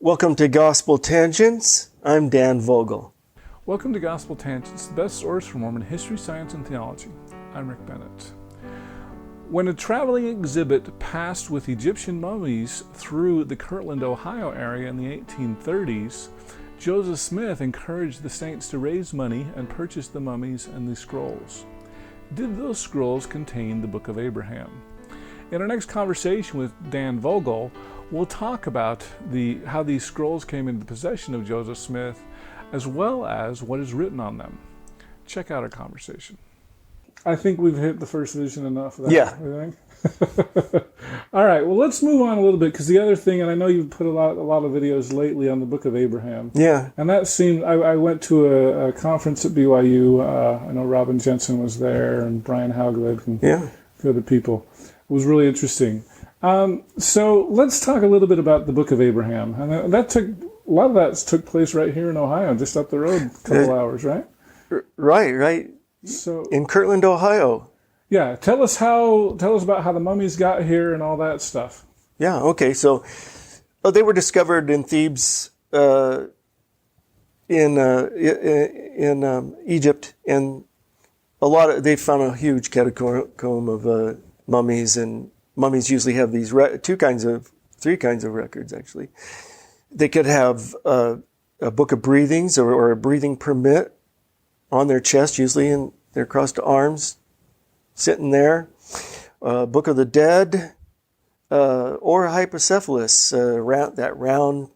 Welcome to Gospel Tangents. I'm Dan Vogel. Welcome to Gospel Tangents, the best source for Mormon history, science, and theology. I'm Rick Bennett. When a traveling exhibit passed with Egyptian mummies through the Kirtland, Ohio area in the 1830s, Joseph Smith encouraged the saints to raise money and purchase the mummies and the scrolls. Did those scrolls contain the Book of Abraham? In our next conversation with Dan Vogel, we'll talk about how these scrolls came into the possession of Joseph Smith, as well as what is written on them. Check out our conversation. I think we've hit the first vision enough of that. Yeah. I think. All right, well, let's move on a little bit, because the other thing, and I know you've put a lot of videos lately on the Book of Abraham. Yeah. And that seemed, I went to a conference at BYU. I know Robin Jensen was there, and Brian Hauglid, and a few other people. It was really interesting. So let's talk a little bit about the Book of Abraham. And a lot of that took place right here in Ohio, just up the road, a couple hours, right? Right. So in Kirtland, Ohio. Yeah, tell us about how the mummies got here and all that stuff. Yeah. Okay. So they were discovered in Thebes, in Egypt, and they found a huge catacomb of mummies, and mummies usually have these three kinds of records, actually. They could have a book of breathings or a breathing permit on their chest, usually in their crossed arms, sitting there. Book of the Dead, or hypocephalus, that round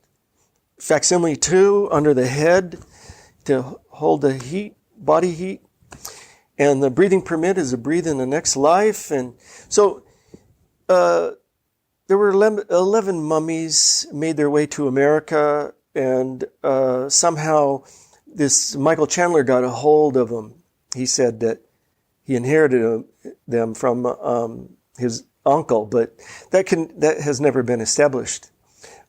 facsimile 2 under the head to hold the body heat. And the breathing permit is to breathe in the next life. And so there were 11 mummies made their way to America, and somehow this Michael Chandler got a hold of them. He said that he inherited them from his uncle, but that has never been established.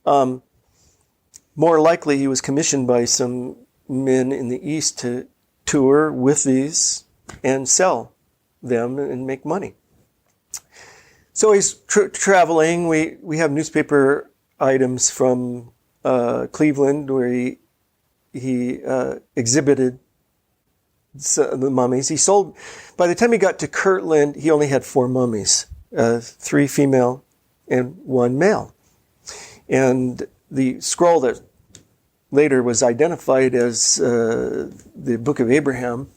More likely, he was commissioned by some men in the East to tour with these and sell them and make money. So he's traveling. We have newspaper items from Cleveland where he exhibited the mummies. He sold. By the time he got to Kirtland, he only had 4 mummies, 3 female and 1 male. And the scroll that later was identified as the Book of Abraham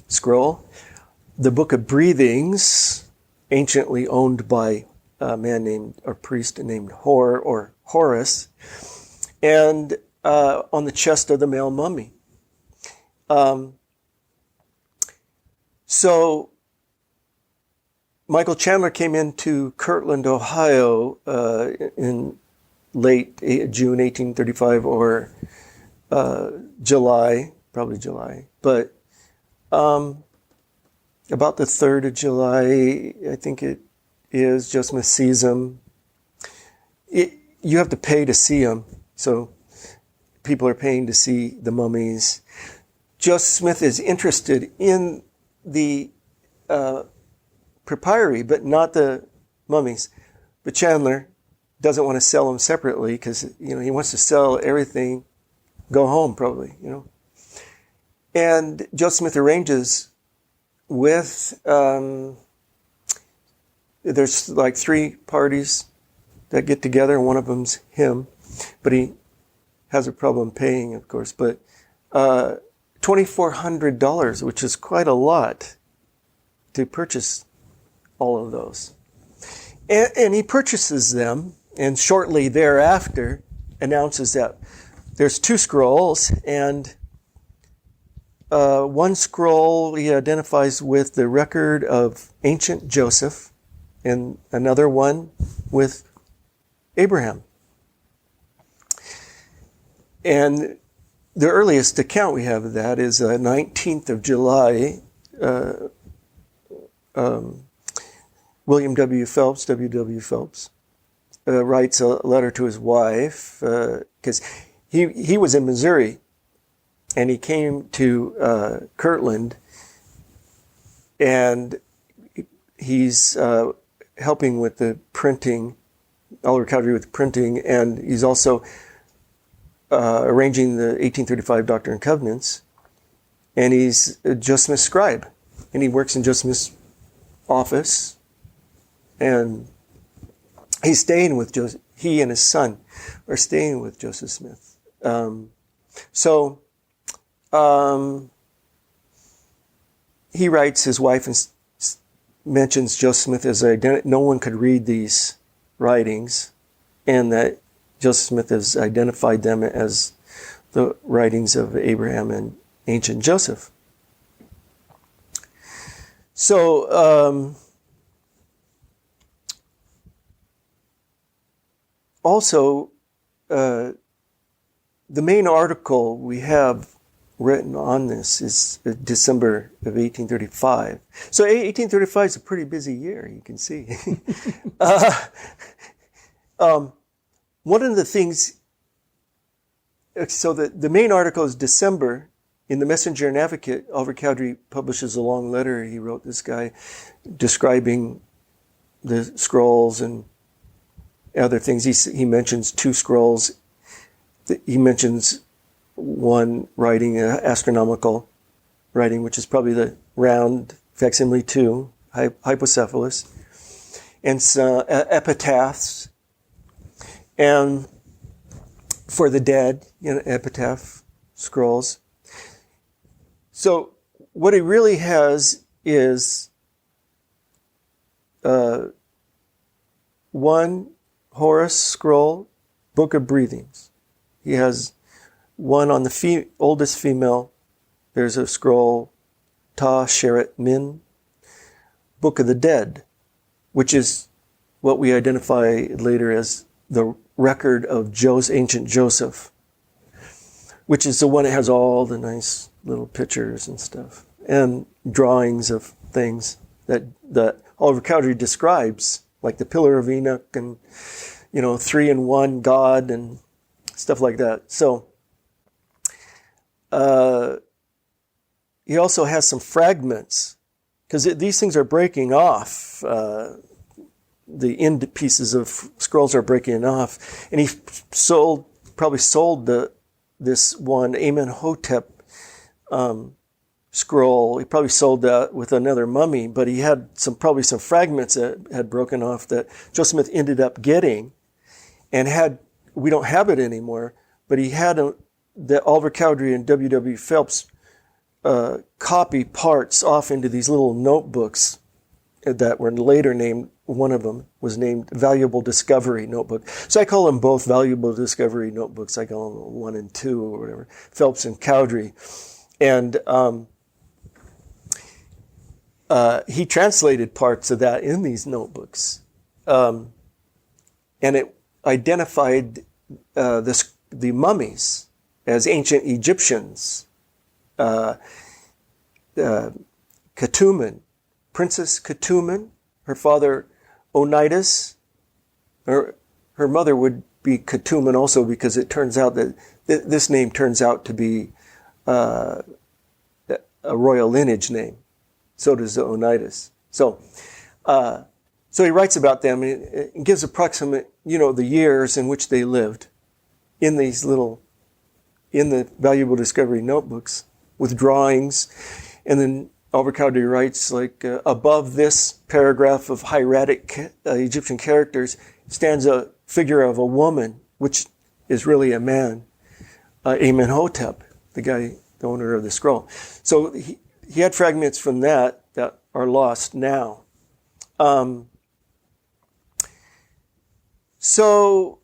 scroll, the Book of Breathings, anciently owned by a priest named Horus, and on the chest of the male mummy. So Michael Chandler came into Kirtland, Ohio, in late June 1835 or July, probably July, but about the 3rd of July, I think it is. Joe Smith sees them. You have to pay to see them, so people are paying to see the mummies. Joe Smith is interested in the papyri, but not the mummies. But Chandler doesn't want to sell them separately because he wants to sell everything, go home probably. And Joe Smith arranges with there's like 3 parties that get together, and one of them's him, but he has a problem paying, of course. But $2,400, which is quite a lot to purchase all of those, and he purchases them, and shortly thereafter announces that there's 2 scrolls, and one scroll he identifies with the record of ancient Joseph, and another one with Abraham. And the earliest account we have of that is 19th of July. William W. Phelps, W.W. Phelps, writes a letter to his wife because he was in Missouri, and he came to Kirtland, and he's helping with the printing, Oliver Cowdery with the printing, and he's also arranging the 1835 Doctrine and Covenants, and he's Joseph Smith's scribe, and he works in Joseph Smith's office, and he's staying with Joseph. He and his son are staying with Joseph Smith. He writes his wife and mentions Joseph Smith as no one could read these writings, and that Joseph Smith has identified them as the writings of Abraham and ancient Joseph. So, also, the main article we have written on this is December of 1835. So 1835 is a pretty busy year, you can see. One of the things, so the main article is December. In the Messenger and Advocate, Oliver Cowdery publishes a long letter he wrote this guy describing the scrolls and other things. He mentions 2 scrolls. He mentions one writing, astronomical writing, which is probably the round facsimile 2, hypocephalus, and some epitaphs, and for the dead, epitaph scrolls. So what he really has is one Horus scroll, Book of Breathings. He has one on the oldest female. There's a scroll, Ta Sheret Min, Book of the Dead, which is what we identify later as the record of ancient Joseph, which is the one that has all the nice little pictures and stuff and drawings of things that Oliver Cowdery describes, like the Pillar of Enoch and 3-in-1 God and stuff like that. So he also has some fragments, because these things are breaking off. The end pieces of scrolls are breaking off, and he probably sold this one Amenhotep scroll. He probably sold that with another mummy, but he had probably some fragments that had broken off that Joseph Smith ended up getting, and we don't have it anymore, but he had that Oliver Cowdery and W. Phelps copy parts off into these little notebooks that were later named, one of them was named Valuable Discovery Notebook. So I call them both Valuable Discovery Notebooks. I call them 1 and 2 or whatever, Phelps and Cowdery. And he translated parts of that in these notebooks. And it identified the mummies as ancient Egyptians. Ketumen, Princess Ketumen, her father Onitis, her mother would be Ketumen also, because it turns out that this name turns out to be a royal lineage name. So does the Onitis. So he writes about them and gives approximate, the years in which they lived in the Valuable Discovery notebooks with drawings. And then Oliver Cowdery writes, above this paragraph of hieratic Egyptian characters stands a figure of a woman, which is really a man, Amenhotep, the owner of the scroll. So he had fragments from that are lost now. So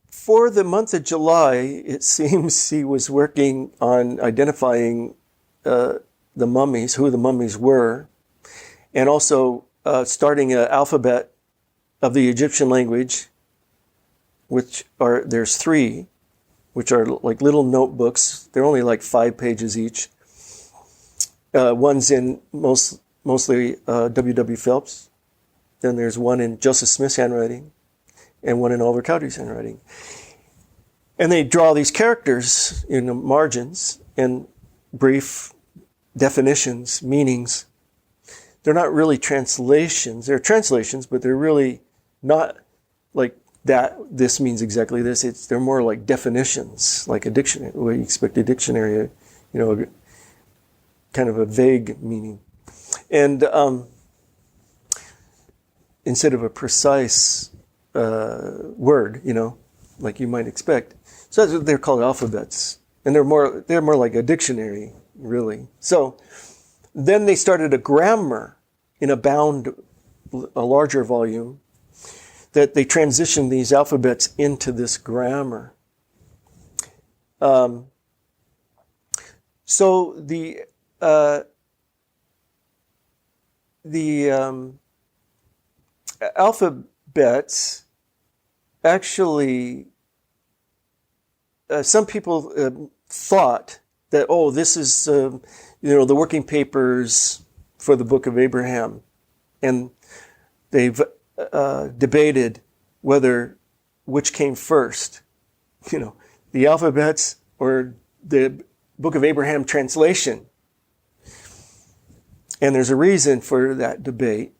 for the month of July, it seems he was working on identifying the mummies, who the mummies were, and also starting an alphabet of the Egyptian language, there's 3, which are like little notebooks. They're only like 5 pages each. One's in mostly W. Phelps. Then there's one in Joseph Smith's handwriting, and one in Oliver Cowdery's handwriting. And they draw these characters in the margins and brief definitions, meanings. They're not really translations. They're translations, but they're really not like that this means exactly this. They're more like definitions, like a dictionary. What you expect a dictionary, kind of a vague meaning. And instead of a precise word, like you might expect. So that's what they're called, alphabets. And they're more like a dictionary, really. So then they started a grammar in a larger volume, that they transitioned these alphabets into this grammar. So the alphabets actually, some people thought that, this is, the working papers for the Book of Abraham. And they've debated which came first, the alphabets or the Book of Abraham translation. And there's a reason for that debate,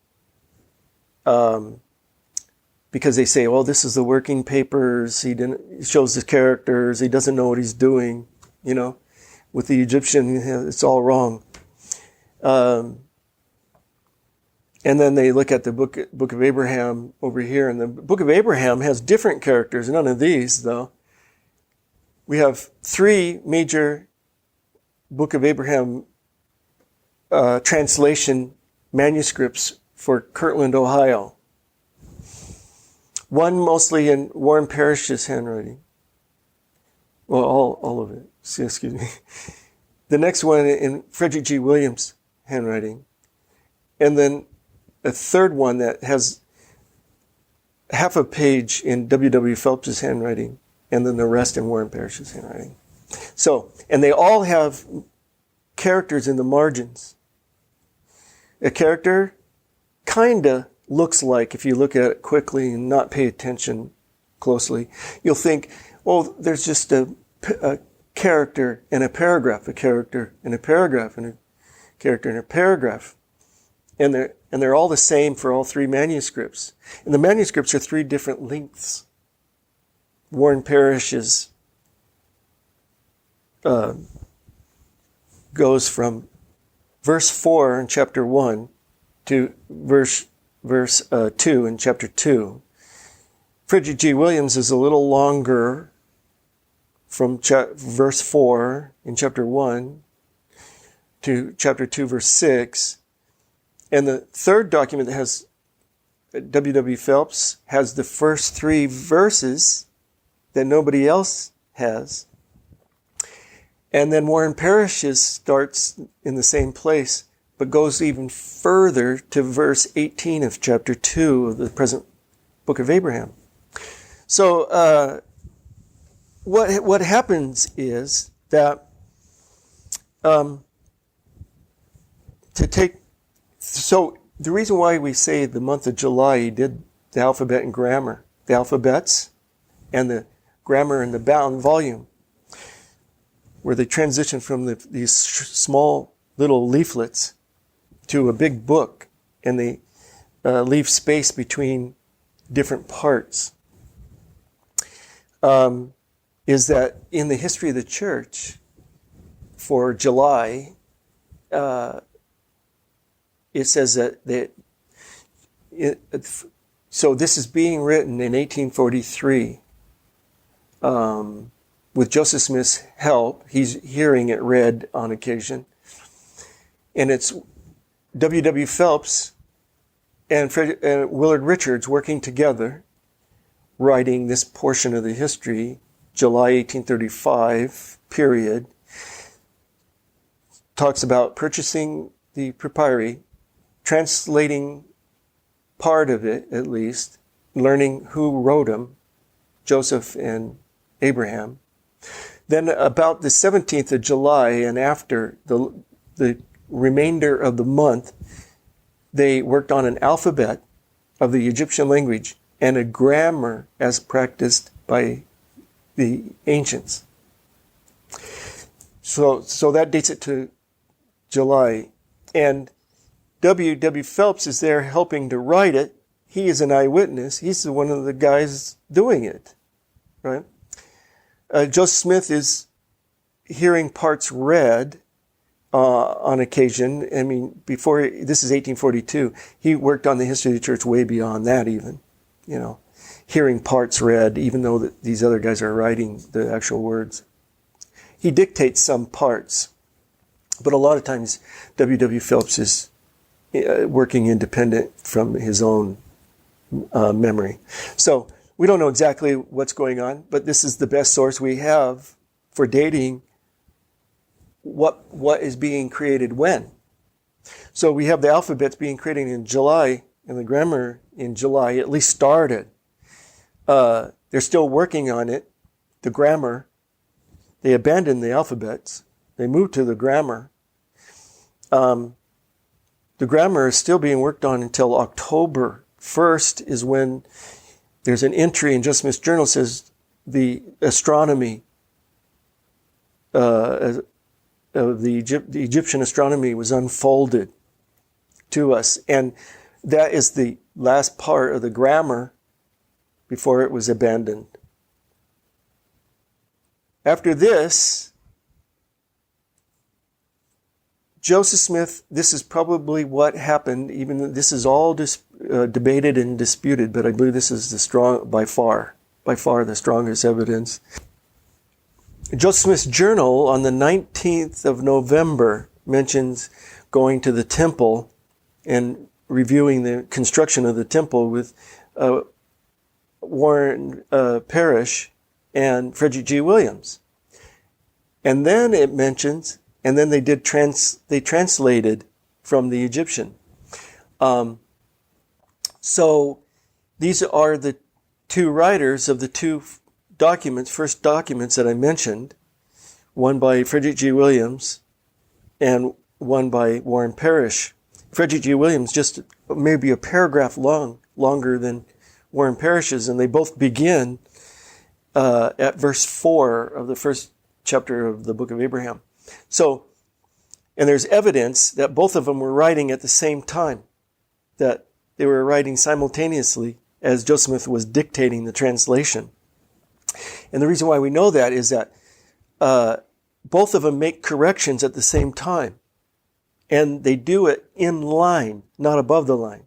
because they say, this is the working papers. He shows the characters. He doesn't know what he's doing. With the Egyptian, it's all wrong. And then they look at the Book of Abraham over here, and the Book of Abraham has different characters. None of these, though. We have 3 major Book of Abraham translation manuscripts for Kirtland, Ohio. One mostly in Warren Parrish's handwriting. Well, all of it. Excuse me. The next one in Frederick G. Williams' handwriting. And then a third one that has half a page in W. Phelps' handwriting, and then the rest in Warren Parrish's handwriting. So, and they all have characters in the margins. A character kinda looks like, if you look at it quickly and not pay attention closely, you'll think, there's just a character and a paragraph, a character and a paragraph, and a character and a paragraph. And they're all the same for all 3 manuscripts. And the manuscripts are 3 different lengths. Warren Parrish's goes from verse 4 in chapter 1 to verse 2 in chapter 2. Frederick G. Williams is a little longer, from verse 4 in chapter 1 to chapter 2, verse 6. And the third document that has W. Phelps has the first 3 verses that nobody else has. And then Warren Parrish's starts in the same place, but goes even further to verse 18 of chapter 2 of the present Book of Abraham. So what happens is that so the reason why we say the month of July he did the alphabet and grammar, the alphabets and the grammar and the bound volume, where they transition from these small little leaflets to a big book, and they leave space between different parts, is that in the history of the church, for July, it says so this is being written in 1843 with Joseph Smith's help. He's hearing it read on occasion. And it's W. Phelps and Willard Richards working together, writing this portion of the history, July 1835 period. Talks about purchasing the papyri, translating part of it at least, learning who wrote them, Joseph and Abraham. Then about the 17th of July and after the remainder of the month, they worked on an alphabet of the Egyptian language and a grammar as practiced by the ancients. So that dates it to July. And W. Phelps is there helping to write it. he is an eyewitness. He's one of the guys doing it, right? Joseph Smith is hearing parts read on occasion. I mean, before, this is 1842. He worked on the history of the church way beyond that even, hearing parts read, even though these other guys are writing the actual words. He dictates some parts, but a lot of times W. Phelps is working independent from his own memory. So we don't know exactly what's going on, but this is the best source we have for dating what is being created when. So we have the alphabets being created in July, and the grammar in July at least started. They're still working on it, the grammar. They abandoned the alphabets. They moved to the grammar. The grammar is still being worked on until October 1st is when there's an entry in Joseph Smith's journal says the astronomy, the Egyptian astronomy was unfolded to us. And that is the last part of the grammar before it was abandoned. After this, Joseph Smith, this is probably what happened, even though this is all debated and disputed, but I believe this is by far the strongest evidence. Joseph Smith's journal on the 19th of November mentions going to the temple and reviewing the construction of the temple with Warren Parrish and Frederick G. Williams. And then it mentions, and then they translated from the Egyptian. So these are the two writers of the two first documents that I mentioned, one by Frederick G. Williams and one by Warren Parrish. Frederick G. Williams just maybe a paragraph longer than Warren Parrish's, and they both begin at verse 4 of the first chapter of the book of Abraham. So, and there's evidence that both of them were writing at the same time, that they were writing simultaneously as Joseph Smith was dictating the translation. And the reason why we know that is that both of them make corrections at the same time. And they do it in line, not above the line.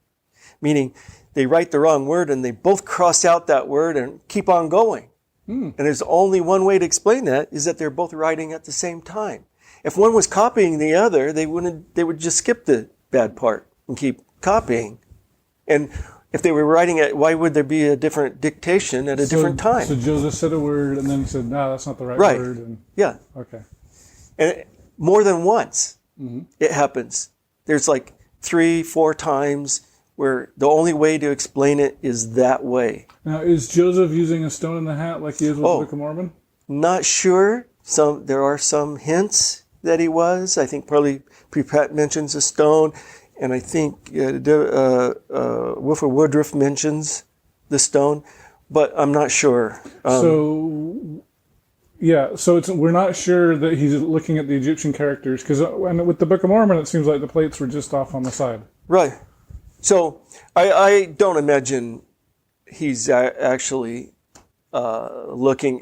Meaning they write the wrong word and they both cross out that word and keep on going. And there's only one way to explain that, is that they're both writing at the same time. If one was copying the other, they would just skip the bad part and keep copying. And if they were writing it, why would there be a different dictation at a different time? So Joseph said a word and then said, no, that's not the right word. And, yeah. Okay. And more than once, it happens. There's like 3-4 times where the only way to explain it is that way. Now, is Joseph using a stone in the hat like he is with the Book of Mormon? Not sure. There are some hints that he was. I think probably Preprat mentions a stone, and I think Wilford Woodruff mentions the stone, but I'm not sure. So we're not sure that he's looking at the Egyptian characters, because with the Book of Mormon, it seems like the plates were just off on the side. Right. So I don't imagine he's actually looking.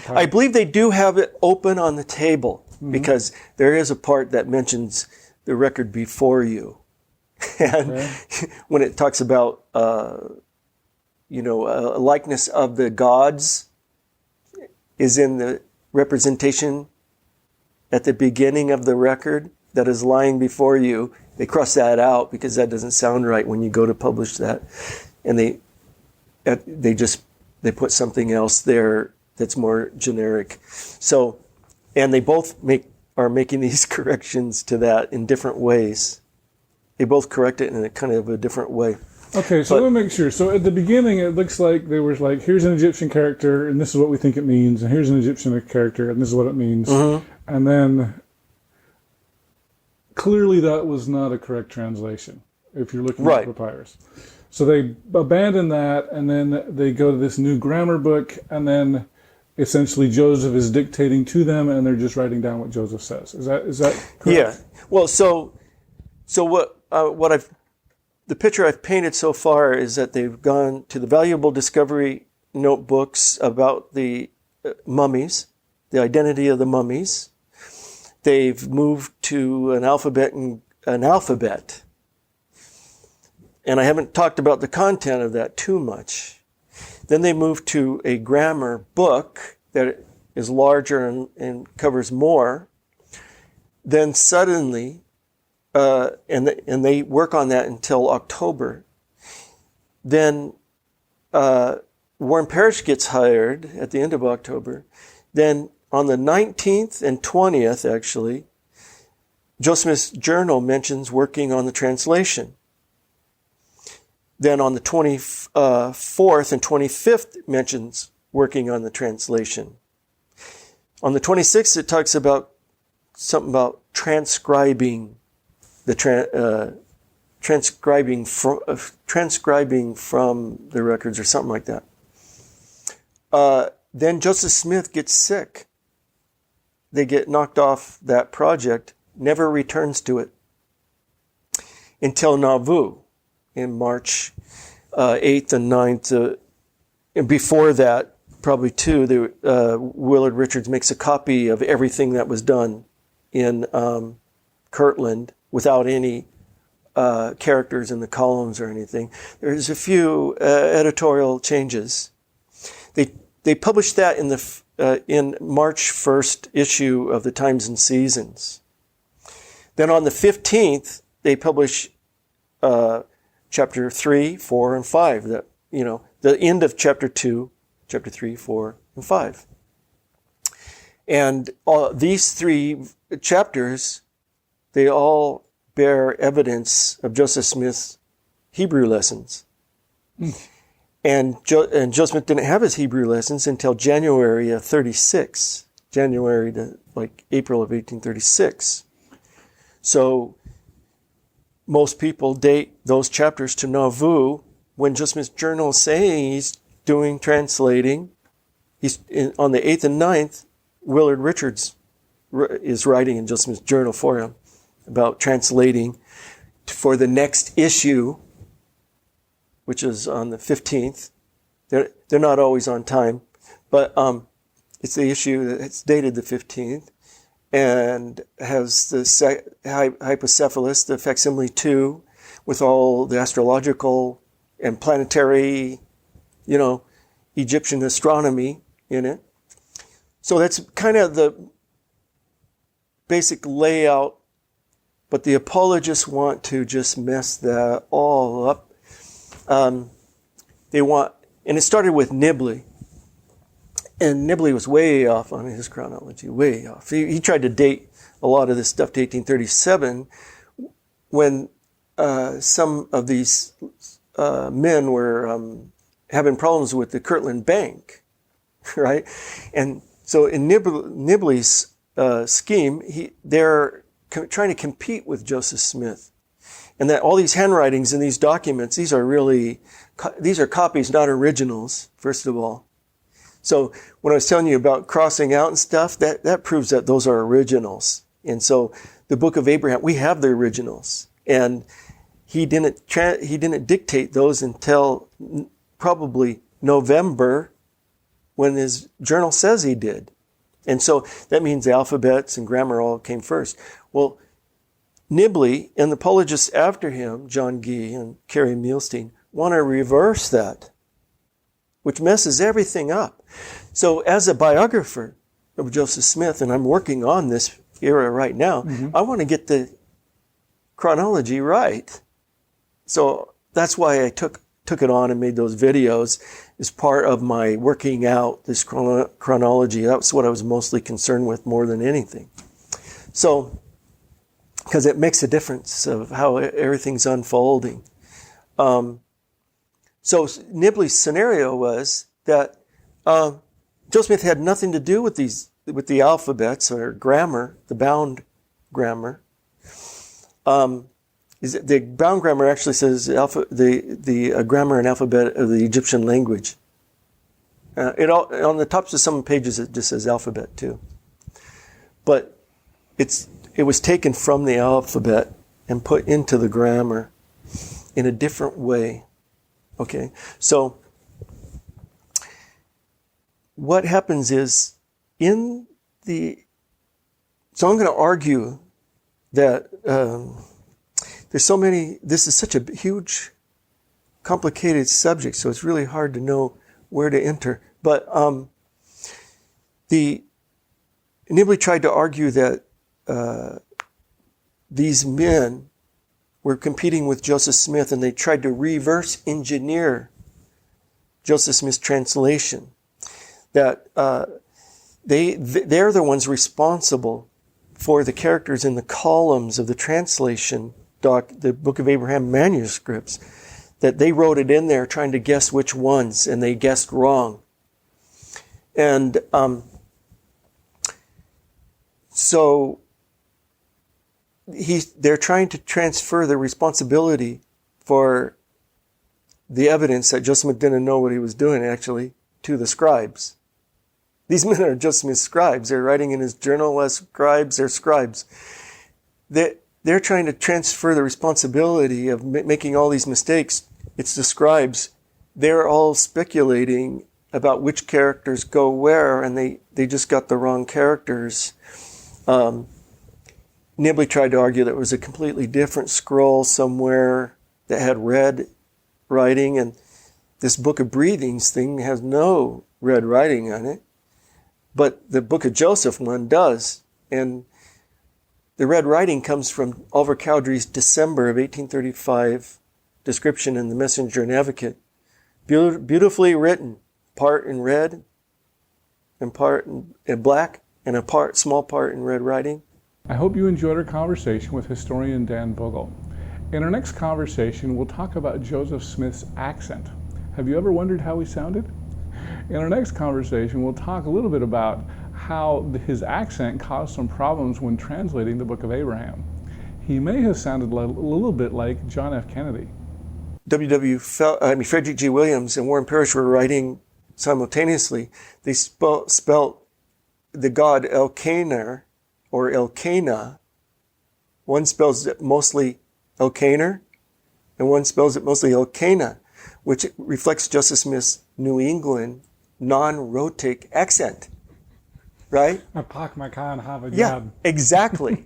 I believe they do have it open on the table, because there is a part that mentions the record before you. And when it talks about, a likeness of the gods is in the representation at the beginning of the record that is lying before you. They cross that out because that doesn't sound right when you go to publish that. And they put something else there that's more generic. So, and they both are making these corrections to that in different ways. They both correct it in a kind of a different way. Okay, so let me make sure. So at the beginning, it looks like they were like, here's an Egyptian character, and this is what we think it means, and here's an Egyptian character, and this is what it means. And then clearly that was not a correct translation, if you're looking at papyrus. So they abandon that, and then they go to this new grammar book, and then essentially Joseph is dictating to them, and they're just writing down what Joseph says. Is that correct? Yeah. Well, so what I've the picture I've painted so far is that they've gone to the valuable discovery notebooks about the mummies, the identity of the mummies. They've moved to an alphabet. And I haven't talked about the content of that too much. Then they moved to a grammar book that is larger and covers more. Then suddenly, and they work on that until October. Then Warren Parrish gets hired at the end of October. Then on the 19th and 20th, actually, Joseph Smith's journal mentions working on the translation. Then on the 24th and 25th mentions working on the translation. On the 26th, it talks about something about transcribing transcribing from the records or something like that. Then Joseph Smith gets sick. They get knocked off that project, never returns to it until Nauvoo in March 8th and 9th. And before that, probably too, Willard Richards makes a copy of everything that was done in Kirtland without any characters in the columns or anything. There's a few editorial changes. They published that in March 1st issue of the Times and Seasons. Then on the 15th, they publish chapter 3, 4, and 5. The end of chapter 2, chapter 3, 4, and 5. And these 3 chapters, they all bear evidence of Joseph Smith's Hebrew lessons. And Joseph Smith didn't have his Hebrew lessons until January of 36, January to April of 1836. So most people date those chapters to Nauvoo when Joseph Smith's journal is saying he's doing translating. On the 8th and 9th, Willard Richards is writing in Joseph Smith's journal for him about translating for the next issue, which is on the 15th. They're not always on time, but it's the issue that's dated the 15th and has the hypocephalus, the facsimile 2, with all the astrological and planetary, Egyptian astronomy in it. So that's kind of the basic layout, but the apologists want to just mess that all up. And it started with Nibley. And Nibley was way off on his chronology, way off. He tried to date a lot of this stuff to 1837 when some of these men were having problems with the Kirtland Bank, right? And so in Nibley's scheme, they're trying to compete with Joseph Smith. And that all these handwritings in these documents, these are copies, not originals, first of all. So when I was telling you about crossing out and stuff, that proves that those are originals. And so the Book of Abraham, we have the originals. And he didn't dictate those until probably November, when his journal says he did. And so that means the alphabets and grammar all came first. Well, Nibley and the apologists after him, John Gee and Carrie Mielstein, want to reverse that, which messes everything up. So as a biographer of Joseph Smith, and I'm working on this era right now, I want to get the chronology right. So that's why I took it on and made those videos as part of my working out this chronology. That's what I was mostly concerned with more than anything. So, because it makes a difference of how everything's unfolding. So Nibley's scenario was that Joseph Smith had nothing to do with the alphabets or grammar, the bound grammar. The bound grammar actually says the grammar and alphabet of the Egyptian language. On the tops of some pages it just says alphabet too, but it was taken from the alphabet and put into the grammar. in a different way. Okay, so what happens is so I'm going to argue that this is such a huge, complicated subject, so it's really hard to know where to enter. But Nibley tried to argue that these men were competing with Joseph Smith, and they tried to reverse engineer Joseph Smith's translation. That they're the ones responsible for the characters in the columns of the translation the Book of Abraham manuscripts, that they wrote it in there trying to guess which ones, and they guessed wrong. And so they're trying to transfer the responsibility for the evidence that Joseph Smith didn't know what he was doing, actually, to the scribes. These men are Joseph Smith's scribes. They're writing in his journal as scribes. They're scribes. They're trying to transfer the responsibility of making all these mistakes. It's the scribes. They're all speculating about which characters go where, and they just got the wrong characters. Nibley tried to argue that it was a completely different scroll somewhere that had red writing, and this Book of Breathings thing has no red writing on it. But the Book of Joseph one does. And the red writing comes from Oliver Cowdery's December of 1835 description in the Messenger and Advocate. Beautifully written, part in red and part in black, and a small part in red writing. I hope you enjoyed our conversation with historian Dan Vogel. In our next conversation, we'll talk about Joseph Smith's accent. Have you ever wondered how he sounded? In our next conversation, we'll talk a little bit about how his accent caused some problems when translating the Book of Abraham. He may have sounded a little bit like John F. Kennedy. Frederick G. Williams and Warren Parrish were writing simultaneously. They spelt the god Elkanah or Elkanah. One spells it mostly Elkanah, and one spells it mostly Elkanah, which reflects Joseph Smith's New England non-rhotic accent, right? I park my car and have a Yeah, job. exactly,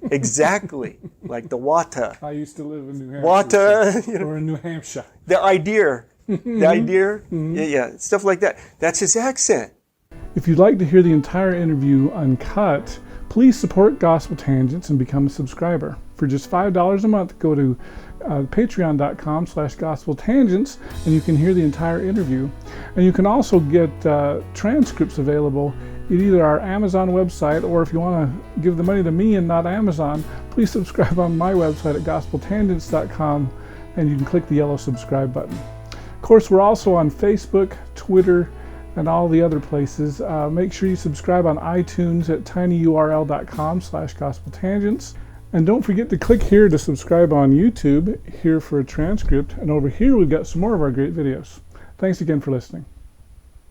like the water. I used to live in New Hampshire. Water, Or in New Hampshire. the idea, yeah, stuff like that. That's his accent. If you'd like to hear the entire interview uncut, please support Gospel Tangents and become a subscriber. For just $5 a month, go to patreon.com/gospeltangents, and you can hear the entire interview. And you can also get transcripts available at either our Amazon website, or if you want to give the money to me and not Amazon, please subscribe on my website at gospeltangents.com, and you can click the yellow subscribe button. Of course, we're also on Facebook, Twitter, and all the other places. Make sure you subscribe on iTunes at tinyurl.com/gospeltangents. And don't forget to click here to subscribe on YouTube, here for a transcript, and over here we've got some more of our great videos. Thanks again for listening.